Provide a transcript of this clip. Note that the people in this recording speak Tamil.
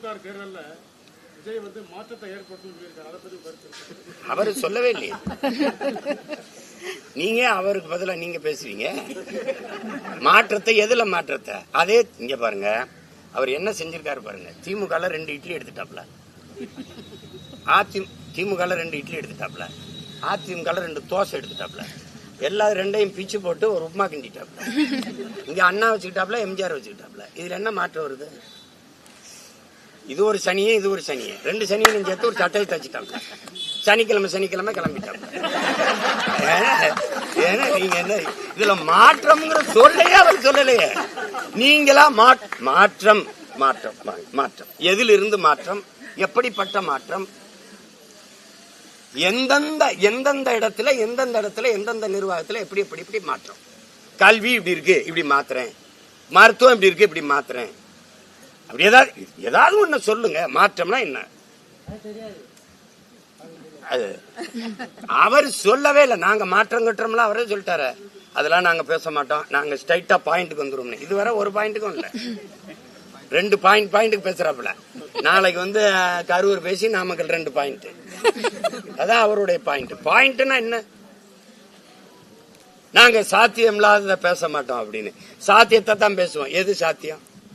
2026 தேர்தல்ல விஜய் வந்து மாற்றத்தை ஏற்படுத்தும் சொல்லியிருக்காரு. அதை பத்தி கருத்து அவரு சொல்லவே இல்லையே. நீங்க அவருக்கு பதிலா நீங்க பேசுவீங்க. மாற்றத்தை எதுல மாற்றத்தை? அதே இங்க பாருங்க, அவர் என்ன செஞ்சிருக்காரு பாருங்க. திமுக 2 இட்லி எடுத்துட்டாப்ல, திமுக 2 இட்லி எடுத்துட்டாப்ல, அதிமுக 2 தோசை எடுத்துட்டாப்ல, எல்லா 2ஐயும் பிச்சு போட்டு ஒரு உப்புமா கிண்டிட்டாப்ல. இங்க அண்ணா வச்சுக்கிட்டாப்ல, எம்ஜிஆர் வச்சுக்கிட்டாப்ல. இதுல என்ன மாற்றம் வருது? இது ஒரு சனியே, இது ஒரு சனியே, 2 சனியும் சேர்த்து ஒரு சட்டையை தச்சுட்டாப்ல. சனிக்கிழமை கிளம்பிட்டாப்ல. ஏன்னா நீங்க என்ன இதுல மாற்றம்ங்கிற சொல்லையே அவர் சொல்லலையே. நீங்களா மாற்றம் மாற்றம் மாற்றம் எதிலிருந்து மாற்றம், எப்படிப்பட்ட மாற்றம், எந்தெந்த இடத்துல எந்தெந்த நிர்வாகத்துல எப்படி மாற்றம். கல்வி இப்படி இருக்கு, இப்படி மாத்துறேன். மருத்துவம் இப்படி இருக்கு, இப்படி மாத்துறேன். அப்படி ஏதாவது ஒண்ணு சொல்லுங்க. மாற்றம்னா என்ன? அது அவர் சொல்லவே இல்லை. நாங்க மாற்றம் கட்டுறோம்ல, அவரே சொல்லிட்டாரு. அதெல்லாம் நாங்க பேச மாட்டோம், நாங்க ஸ்ட்ரைட்டா பாயிண்ட்டுக்கு வந்துரும். இதுவரை ஒரு பாயிண்ட்டுக்கும் இல்ல, 2 பாயிண்ட்டுக்கு பேசுறாப்புல. நாளைக்கு வந்து கரூர் பேசி நாமக்கல் 2 பாயிண்ட். அதான் அவருடைய பாயிண்ட்னா என்ன? நாங்க சாத்தியம் இல்லாதத பேச மாட்டோம் அப்படின்னு. சாத்தியத்தை தான் பேசுவோம். எது சாத்தியம்?